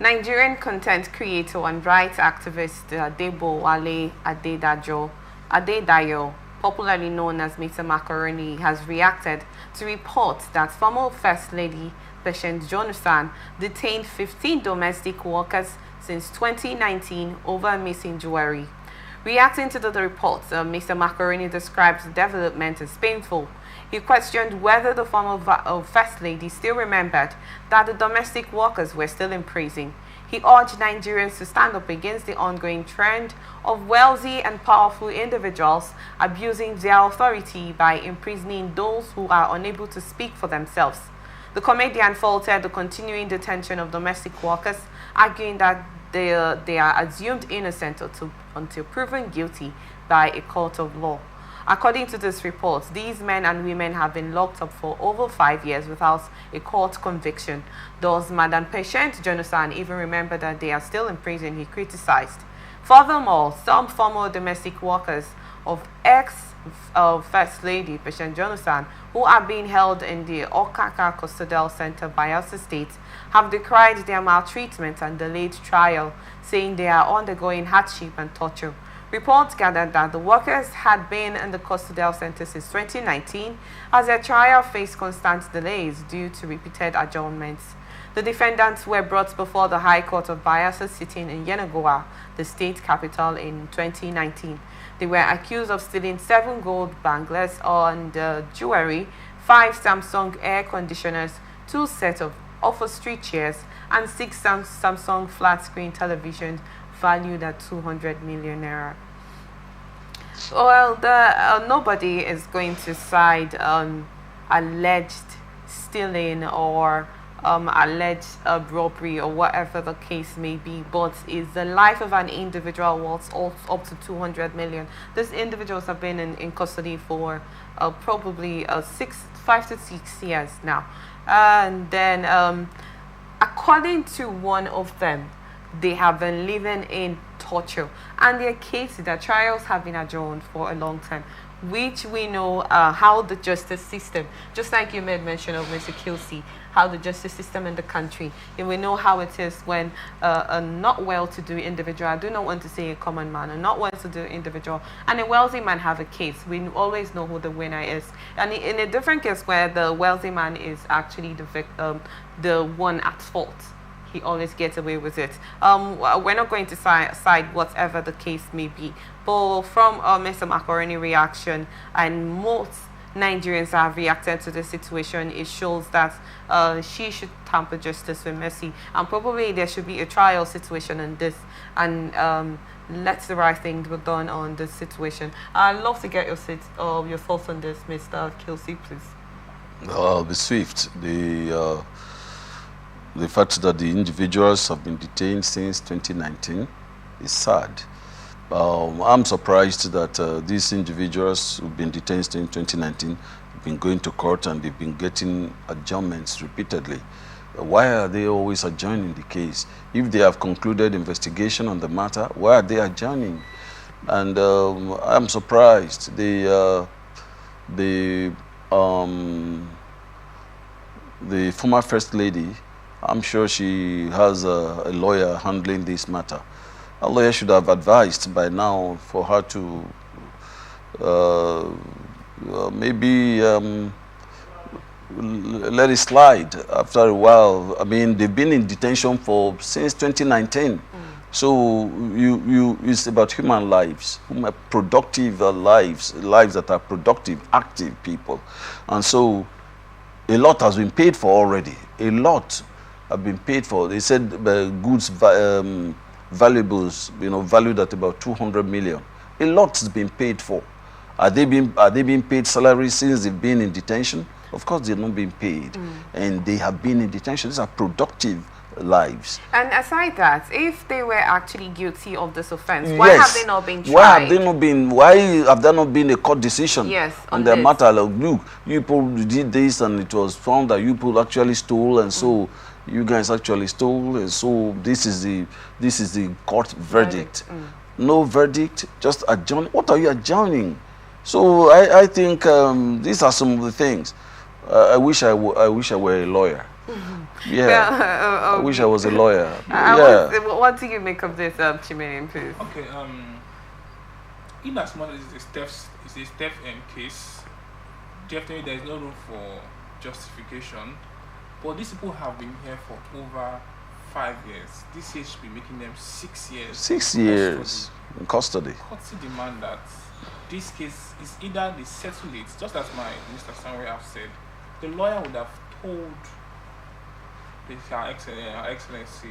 Nigerian content creator and rights activist Adebowale Adedayo, popularly known as Mr. Macaroni, has reacted to reports that former First Lady Patient Jonathan detained 15 domestic workers since 2019 over missing jewelry. Reacting to the reports, Mr. Macaroni describes the development as painful. He questioned whether the former First Lady still remembered that the domestic workers were still in prison. He urged Nigerians to stand up against the ongoing trend of wealthy and powerful individuals abusing their authority by imprisoning those who are unable to speak for themselves. The comedian faulted the continuing detention of domestic workers, arguing that they are assumed innocent until proven guilty by a court of law. According to this report, these men and women have been locked up for over 5 years without a court conviction. Does Madam Patient Jonathan even remember that they are still in prison? He criticized. Furthermore, some former domestic workers of ex-First Lady Patient Jonathan, who are being held in the Okaka Custodial Center by Bayelsa State, have decried their maltreatment and delayed trial, saying they are undergoing hardship and torture. Reports gathered that the workers had been in the custodial center since 2019 as their trial faced constant delays due to repeated adjournments. The defendants were brought before the High Court of Bayelsa sitting in Yenagoa, the state capital, in 2019. They were accused of stealing 7 gold bangles and jewelry, 5 Samsung air conditioners, 2 sets of upholstery chairs, and 6 Samsung flat-screen televisions valued at 200 million naira. Well, nobody is going to side on alleged stealing or alleged robbery or whatever the case may be, but is the life of an individual worth up to 200 million. These individuals have been in custody for probably 5 to 6 years now, and then according to one of them, they have been living in torture, and their cases, their trials have been adjourned for a long time, which we know how the justice system, just like you made mention of Mr. Kilsey, how the justice system in the country, and we know how it is when a not well-to-do individual, I do not want to say a common man, a not well-to-do individual and a wealthy man have a case, we always know who the winner is. And in a different case where the wealthy man is actually the victim, the one at fault, he always gets away with it. We're not going to side whatever the case may be, but from Mr. Macaroni reaction and most Nigerians have reacted to the situation, it shows that she should tamper justice with mercy, and probably there should be a trial situation in this, and let the right thing be done on this situation. I'd love to get your thoughts on this, Mr. Kilsey, please. I'll be swift. The fact that the individuals have been detained since 2019 is sad. I'm surprised that these individuals who've been detained since 2019 have been going to court and they've been getting adjournments repeatedly. Why are they always adjourning the case? If they have concluded investigation on the matter, why are they adjourning? And I'm surprised. The former First Lady, I'm sure she has a lawyer handling this matter. A lawyer should have advised by now for her to maybe let it slide after a while. I mean, they've been in detention since 2019. So it's about human lives, productive lives that are productive, active people. And so a lot has been paid for already. A lot have been paid for. They said goods, valuables, valued at about 200 million. A lot has been paid for. Are they being paid salaries since they've been in detention? Of course, they're not being paid, and they have been in detention. These are productive lives. And aside that, if they were actually guilty of this offense, why have they not been tried? Why have there not been a court decision on their matter? Like, look, you people did this and it was found that you people actually stole, and so you guys actually stole, and so this is the court verdict. No verdict, just adjourning. What are you adjourning? So I think these are some of the things. I wish I were a lawyer. Yeah. Well, I wish I was a lawyer. What do you make of this, Chimene, please? Okay. In as much as it's a theft case, definitely there is no room for justification. But these people have been here for over 5 years. This year should be making them 6 years. 6 years in custody. Courts demand that this case is either they settle it, just as my Mr. Stanway have said. The lawyer would have told Her Excellency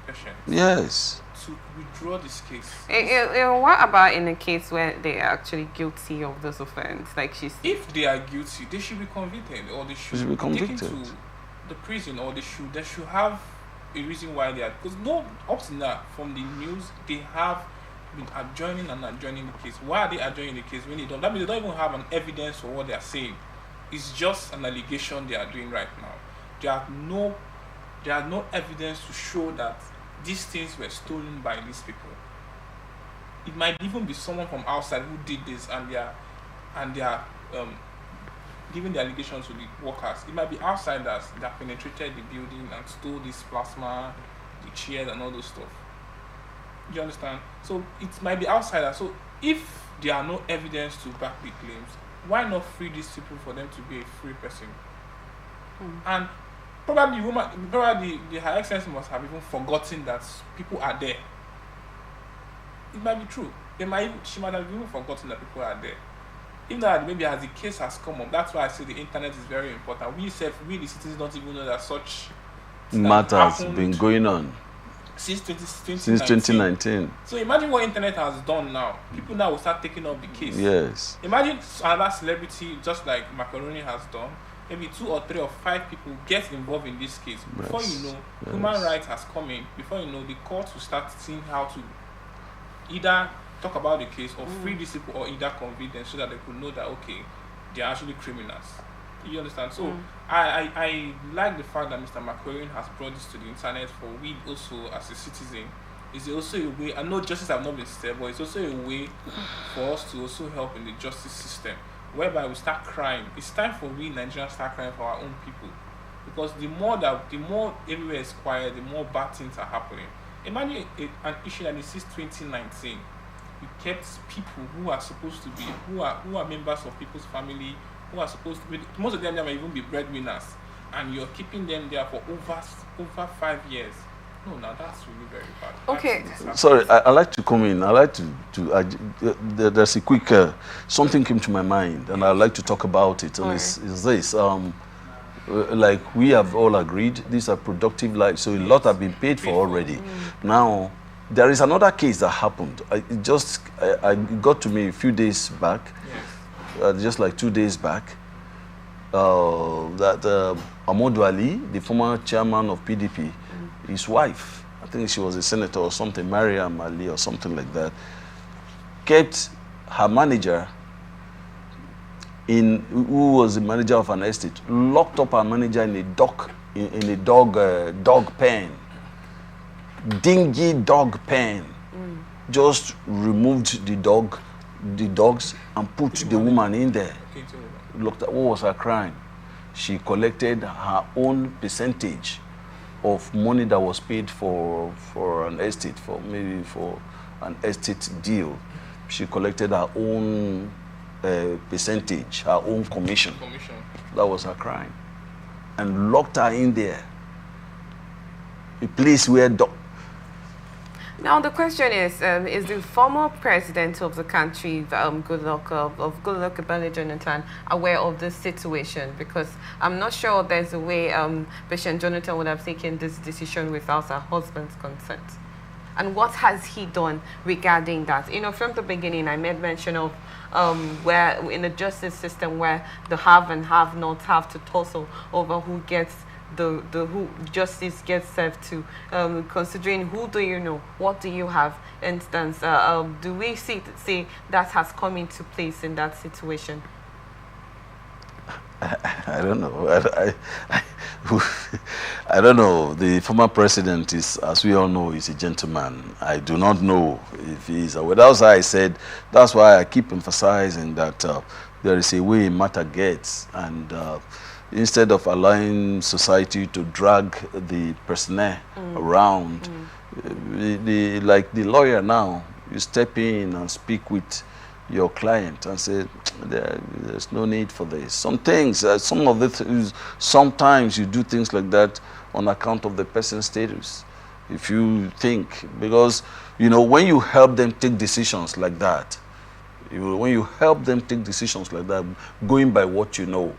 patient Yes. to withdraw this case. What about in a case where they are actually guilty of this offense? Like if they are guilty, they should be convicted, or they should be taken to the prison, or they should have a reason why they are. Because up to now, from the news, they have been adjourning the case. Why are they adjourning the case when they don't? That means they don't even have an evidence for what they are saying. It's just an allegation they are doing right now. There are no evidence to show that these things were stolen by these people. It might even be someone from outside who did this, and they are giving the allegations to the workers. It might be outsiders that penetrated the building and stole this plasma, the chairs, and all those stuff. Do you understand? So it might be outsiders. So if there are no evidence to back the claims, why not free these people for them to be a free person? And probably the Her Excellency must have even forgotten that people are there. It might be true. She might have even forgotten that people are there. Even though maybe as the case has come up, that's why I say the internet is very important. We the citizens don't even know that such matters been going on since 2019. So imagine what internet has done now. People now will start taking up the case. Yes. Imagine another celebrity, just like Macaroni has done. Maybe 2 or 3 or 5 people get involved in this case. Before you know, human rights has come in. Before you know, the court will start seeing how to either talk about the case or free these people, or either convict them, so that they could know that, okay, they are actually criminals. You understand? So I like the fact that Mr. Macaroni has brought this to the internet for we also as a citizen. It's also a way, I know justice have not been served, but it's also a way for us to also help in the justice system, whereby we start crying. It's time for we Nigerians start crying for our own people, because the more everywhere is quiet, the more bad things are happening. Imagine an issue that is since 2019. You kept people who are supposed to be who are members of people's family, who are supposed to be, most of them might even be breadwinners, and you're keeping them there for over 5 years. No, now that's really very bad. Okay. Sorry, I like to come in. I like there's a quick, something came to my mind, and I'd like to talk about it. And it's this, like we have all agreed, these are productive lives, so a lot have been paid for already. Now, there is another case that happened. It got to me a few days back, just like 2 days back, that Adebowale, the former chairman of PDP, his wife, I think she was a senator or something, Mariam Ali or something like that, kept her manager who was the manager of an estate, locked up her manager in a dog pen, dingy dog pen. Just removed the dogs and put the woman in there. Looked at what was her crime. She collected her own percentage of money that was paid for an estate, for an estate deal. She collected her own percentage, her own commission. That was her crime. And locked her in there. A place where now the question is the former president of the country, Goodluck Ebele Jonathan, aware of this situation? Because I'm not sure there's a way Patient Jonathan would have taken this decision without her husband's consent. And what has he done regarding that? You know, from the beginning, I made mention of where in the justice system where the have and have not have to tussle over who gets who justice gets served to, considering who do you know, what do you have, instance, do we see that has come into place in that situation? I don't know. I don't know. The former president is, as we all know, is a gentleman. I do not know if he is aware. That's why I said, that's why I keep emphasizing that there is a way matter gets, and instead of allowing society to drag the personnel around. Like the lawyer now, you step in and speak with your client and say, there's no need for this. Some things, sometimes you do things like that on account of the person's status. If you think, because, you know, when you help them take decisions like that, when you help them take decisions like that, going by what you know,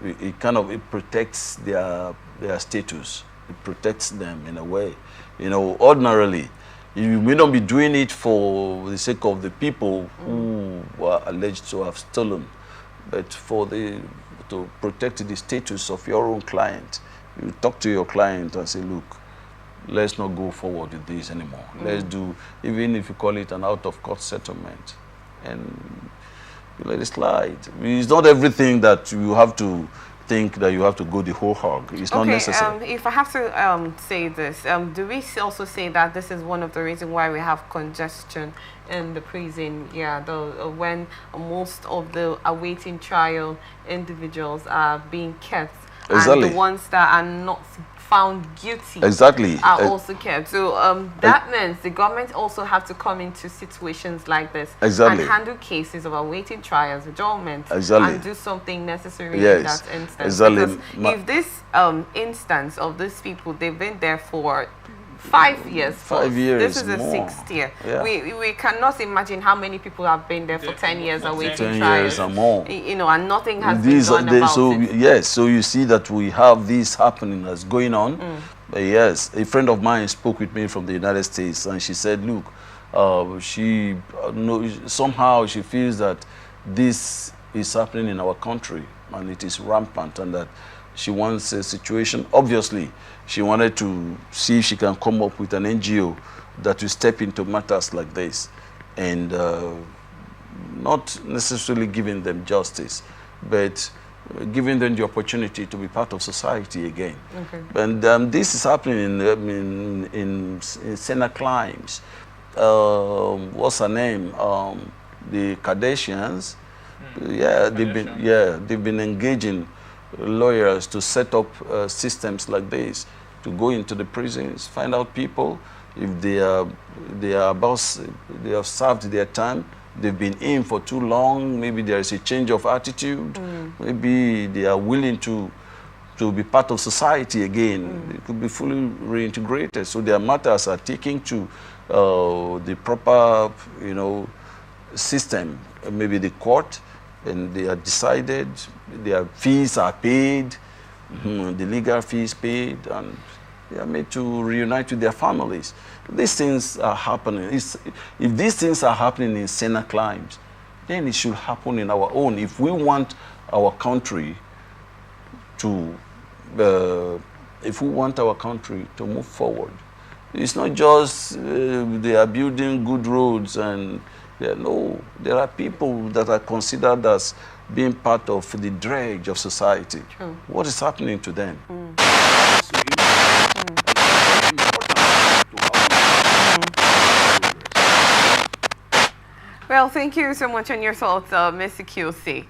it protects their status. It protects them in a way. You know, ordinarily, you may not be doing it for the sake of the people who are alleged to have stolen, but to protect the status of your own client. You talk to your client and say, look, let's not go forward with this anymore. Let's do, even if you call it an out-of-court settlement, and you let it slide. I mean, it's not everything that you have to think that you have to go the whole hog. It's not necessary. If I have to say this, do we also say that this is one of the reasons why we have congestion in the prison? Yeah, when most of the awaiting trial individuals are being kept, and the ones that are not found guilty are also kept. So that means the government also have to come into situations like this and handle cases of awaiting trials, adjournment, and do something necessary in that instance. Because if this instance of these people, they've been there for 5 years. 5 years. This is the 6th year. Yeah. We cannot imagine how many people have been there for 10 years awaiting trials. 10 years or more. You know, and nothing has been done about it. Yes, so you see that we have this happening that's going on. Yes, a friend of mine spoke with me from the United States, and she said, look, somehow she feels that this is happening in our country, and it is rampant, and that she wants a situation. Obviously, she wanted to see if she can come up with an NGO that will step into matters like this, and not necessarily giving them justice, but giving them the opportunity to be part of society again. And this is happening in Senna Climes. What's her name? The Kardashians. They've been engaging lawyers to set up systems like this, to go into the prisons, find out people if they have served their time, they've been in for too long, maybe there is a change of attitude, maybe they are willing to be part of society again. They could be fully reintegrated. So their matters are taken to the proper, system, maybe the court, and they are decided, their fees are paid, the legal fees paid, and they are made to reunite with their families. These things are happening. If these things are happening in Senna Climes, then it should happen in our own. If we want our country to, move forward, it's not just they are building good roads and no, there are people that are considered as being part of the dredge of society. True. What is happening to them? Well, thank you so much on your thoughts, Mr. QC.